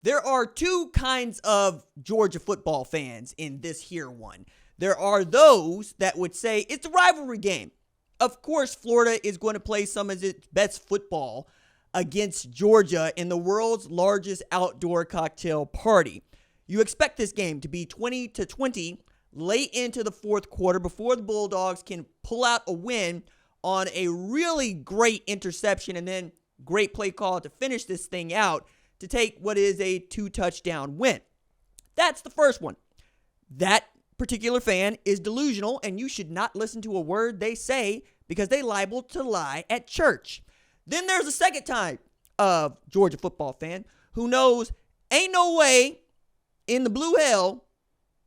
There are two kinds of Georgia football fans in this here one. There are those that would say it's a rivalry game. Of course, Florida is going to play some of its best football against Georgia in the world's largest outdoor cocktail party. You expect this game to be 20-20 late into the fourth quarter before the Bulldogs can pull out a win on a really great interception and then great play call to finish this thing out to take what is a 2-touchdown win. That's the first one. That particular fan is delusional, and you should not listen to a word they say because they liable to lie at church. Then there's a second type of Georgia football fan who knows ain't no way in the blue hell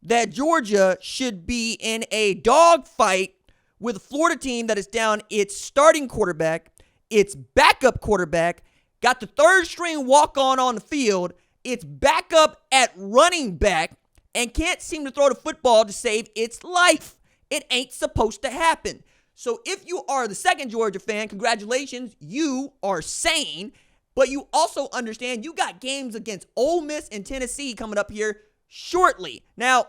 that Georgia should be in a dogfight with a Florida team that is down its starting quarterback, its backup quarterback, got the third string walk-on on the field, its backup at running back, and can't seem to throw the football to save its life. It ain't supposed to happen. So if you are the second Georgia fan, congratulations, you are sane, but you also understand you got games against Ole Miss and Tennessee coming up here shortly. Now,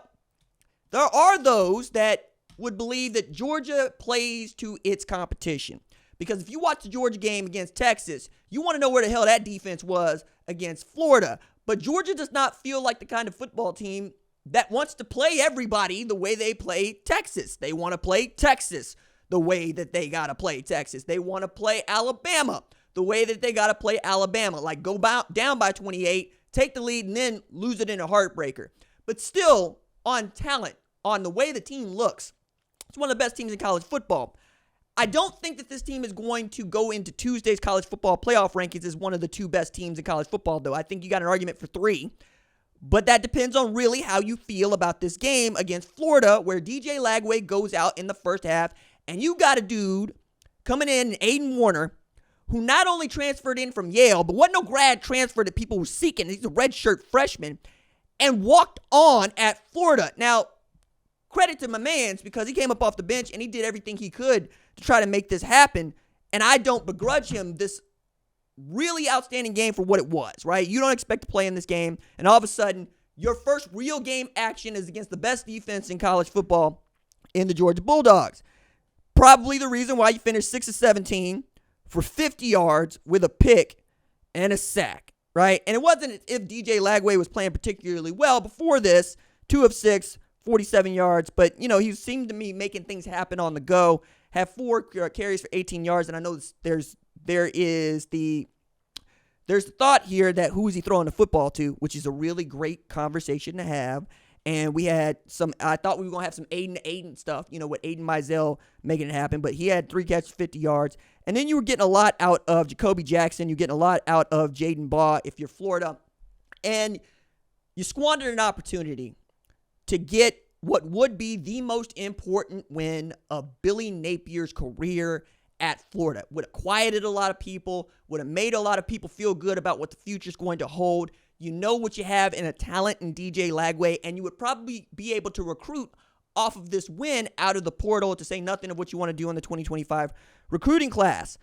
there are those that would believe that Georgia plays to its competition. Because if you watch the Georgia game against Texas, you want to know where the hell that defense was against Florida. But Georgia does not feel like the kind of football team that wants to play everybody the way they play Texas. They want to play Texas the way that they got to play Texas. They want to play Alabama the way that they got to play Alabama. Like go down by 28, take the lead, and then lose it in a heartbreaker. But still, on talent, on the way the team looks, it's one of the best teams in college football. I don't think that this team is going to go into Tuesday's college football playoff rankings as one of the two best teams in college football, though. I think you got an argument for three. But that depends on really how you feel about this game against Florida, where DJ Lagway goes out in the first half, and you got a dude coming in, Aiden Warner, who not only transferred in from Yale, but wasn't no grad transfer that people were seeking. He's a redshirt freshman, and walked on at Florida. Now, credit to my mans because he came up off the bench and he did everything he could to try to make this happen. And I don't begrudge him this really outstanding game for what it was, right? You don't expect to play in this game, and all of a sudden, your first real game action is against the best defense in college football in the Georgia Bulldogs. Probably the reason why you finished 6 of 17 for 50 yards with a pick and a sack, right? And it wasn't as if DJ Lagway was playing particularly well before this, 2 of 6, 47 yards, but, you know, he seemed to me making things happen on the go, have 4 carries for 18 yards, and I know there's the thought here that who is he throwing the football to, which is a really great conversation to have. And we had I thought we were going to have some Aiden stuff, you know, with Aiden Mizell making it happen, but he had 3 catches, 50 yards. And then you were getting a lot out of Jacoby Jackson. You're getting a lot out of Jaden Baugh if you're Florida. And you squandered an opportunity to get what would be the most important win of Billy Napier's career at Florida. Would have quieted a lot of people, would have made a lot of people feel good about what the future is going to hold. You know what you have in a talent in DJ Lagway, and you would probably be able to recruit off of this win out of the portal, to say nothing of what you want to do in the 2025 recruiting class.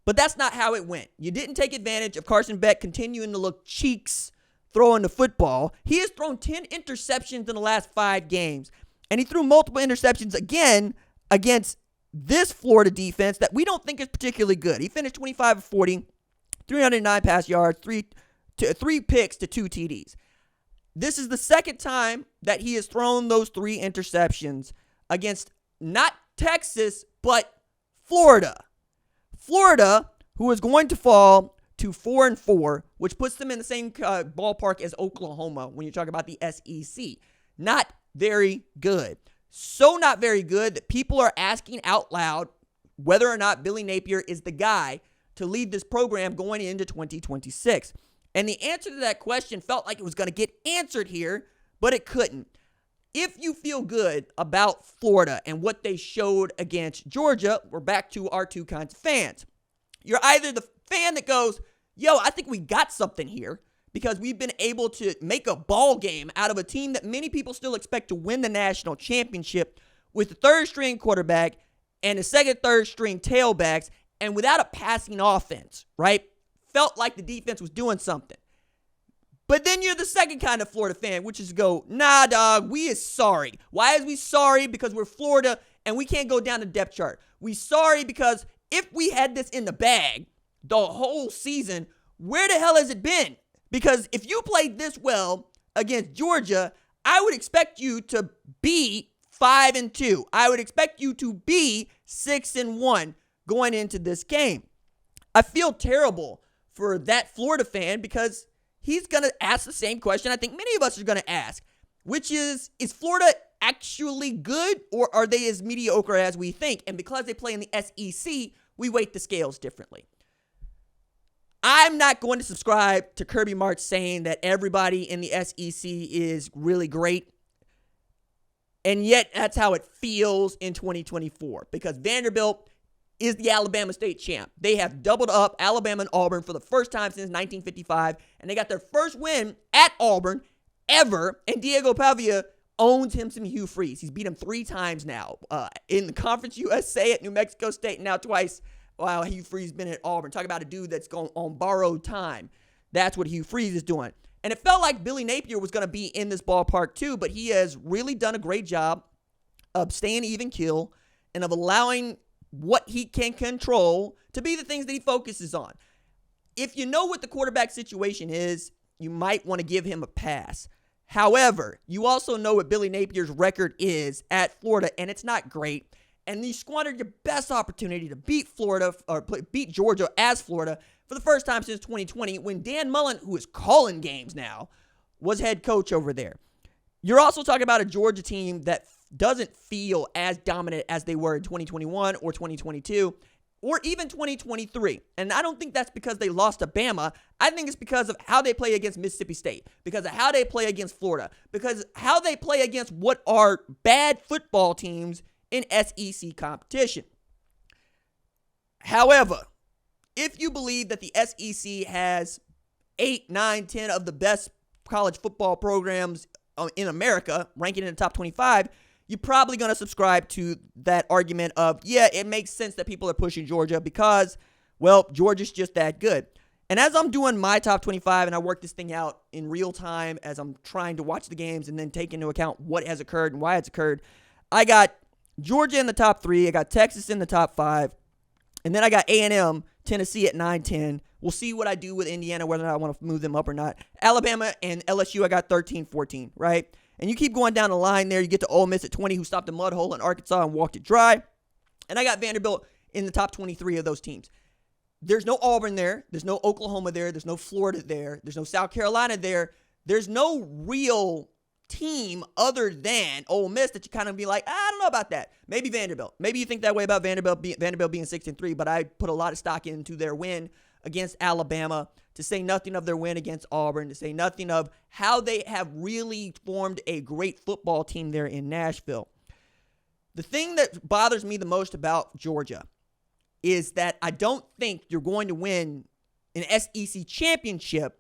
But that's not how it went. You didn't take advantage of Carson Beck continuing to look cheeks throwing the football. He has thrown 10 interceptions in the last 5 games, and he threw multiple interceptions again against this Florida defense that we don't think is particularly good. He finished 25 of 40, 309 pass yards, 3 picks to 2 TDs. This is the second time that he has thrown those 3 interceptions against not Texas, but Florida. Florida, who is going to fall to 4-4, which puts them in the same ballpark as Oklahoma when you talk about the SEC. Not very good. So not very good that people are asking out loud whether or not Billy Napier is the guy to lead this program going into 2026. And the answer to that question felt like it was going to get answered here, but it couldn't. If you feel good about Florida and what they showed against Georgia, we're back to our two kinds of fans. You're either the fan that goes, yo, I think we got something here because we've been able to make a ball game out of a team that many people still expect to win the national championship with the third-string quarterback and the second, third-string tailbacks and without a passing offense, right? Felt like the defense was doing something. But then you're the second kind of Florida fan, which is go, nah, dog, we is sorry. Why is we sorry? Because we're Florida and we can't go down the depth chart. We sorry because if we had this in the bag the whole season, where the hell has it been? Because if you played this well against Georgia, I would expect you to be 5-2. I would expect you to be 6-1 going into this game. I feel terrible for that Florida fan because he's going to ask the same question I think many of us are going to ask, which is Florida actually good or are they as mediocre as we think? And because they play in the SEC, we weight the scales differently. I'm not going to subscribe to Kirby Smart saying that everybody in the SEC is really great. And yet that's how it feels in 2024 because Vanderbilt is the Alabama state champ. They have doubled up Alabama and Auburn for the first time since 1955, and they got their first win at Auburn ever, and Diego Pavia owns him some Hugh Freeze. He's beat him 3 times now in the Conference USA at New Mexico State, and now twice while Hugh Freeze has been at Auburn. Talk about a dude that's going on borrowed time. That's what Hugh Freeze is doing. And it felt like Billy Napier was going to be in this ballpark too, but he has really done a great job of staying even keel and of allowing what he can control to be the things that he focuses on. If you know what the quarterback situation is, you might want to give him a pass. However, you also know what Billy Napier's record is at Florida, and it's not great. And you squandered your best opportunity to beat Florida or beat Georgia as Florida for the first time since 2020 when Dan Mullen, who is calling games now, was head coach over there. You're also talking about a Georgia team that doesn't feel as dominant as they were in 2021 or 2022 or even 2023. And I don't think that's because they lost to Bama. I think it's because of how they play against Mississippi State, because of how they play against Florida, because how they play against what are bad football teams in SEC competition. However, if you believe that the SEC has 8, 9, 10 of the best college football programs in America, ranking in the top 25, you're probably going to subscribe to that argument of, yeah, it makes sense that people are pushing Georgia because, well, Georgia's just that good. And as I'm doing my top 25 and I work this thing out in real time as I'm trying to watch the games and then take into account what has occurred and why it's occurred, I got Georgia in the top 3. I got Texas in the top 5. And then I got A&M, Tennessee at 9, 10. We'll see what I do with Indiana, whether or not I want to move them up or not. Alabama and LSU, I got 13, 14, right? And you keep going down the line there. You get to Ole Miss at 20, who stopped a mud hole in Arkansas and walked it dry. And I got Vanderbilt in the top 23 of those teams. There's no Auburn there. There's no Oklahoma there. There's no Florida there. There's no South Carolina there. There's no real team other than Ole Miss that you kind of be like, I don't know about that. Maybe Vanderbilt. Maybe you think that way about Vanderbilt being 6-3, but I put a lot of stock into their win against Alabama, to say nothing of their win against Auburn, to say nothing of how they have really formed a great football team there in Nashville. The thing that bothers me the most about Georgia is that I don't think you're going to win an SEC championship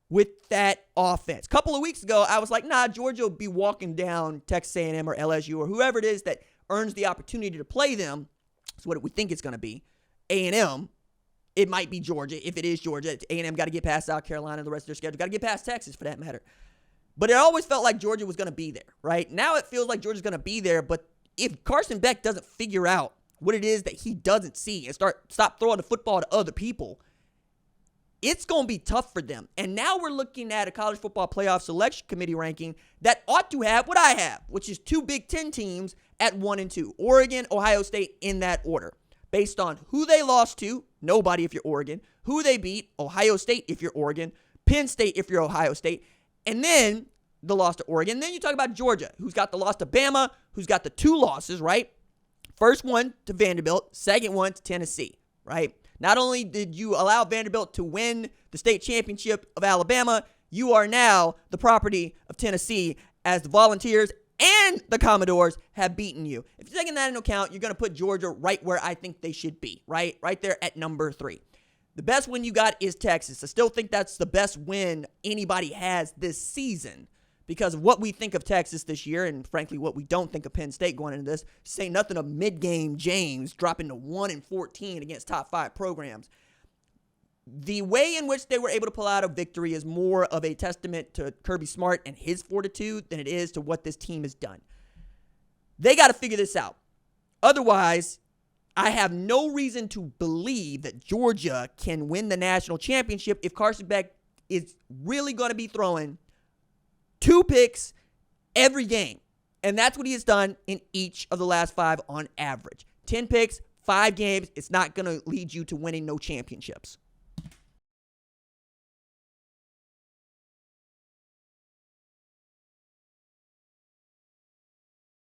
with that offense. A couple of weeks ago, I was like, nah, Georgia will be walking down Texas A&M or LSU or whoever it is that earns the opportunity to play them. That's what we think it's going to be. A&M. It might be Georgia. If it is Georgia, A&M got to get past South Carolina, the rest of their schedule. Got to get past Texas for that matter. But it always felt like Georgia was going to be there, right? Now it feels like Georgia's going to be there, but if Carson Beck doesn't figure out what it is that he doesn't see and stop throwing the football to other people, it's going to be tough for them. And now we're looking at a college football playoff selection committee ranking that ought to have what I have, which is 2 Big Ten teams at 1 and 2. Oregon, Ohio State in that order. Based on who they lost to, nobody if you're Oregon, who they beat, Ohio State if you're Oregon, Penn State if you're Ohio State, and then the loss to Oregon. Then you talk about Georgia, who's got the loss to Bama, who's got the 2 losses, right? First one to Vanderbilt, second one to Tennessee, right? Not only did you allow Vanderbilt to win the state championship of Alabama, you are now the property of Tennessee as the Volunteers and the Commodores have beaten you. If you're taking that into account, you're going to put Georgia right where I think they should be, right? Right there at number 3. The best win you got is Texas. I still think that's the best win anybody has this season because of what we think of Texas this year and, frankly, what we don't think of Penn State going into this. Say nothing of mid-game James dropping to 1-14 against top 5 programs. the way in which they were able to pull out a victory is more of a testament to Kirby Smart and his fortitude than it is to what this team has done. They got to figure this out. Otherwise, I have no reason to believe that Georgia can win the national championship if Carson Beck is really going to be throwing 2 picks every game. And that's what he has done in each of the last 5 on average. 10 picks, 5 games. It's not going to lead you to winning no championships.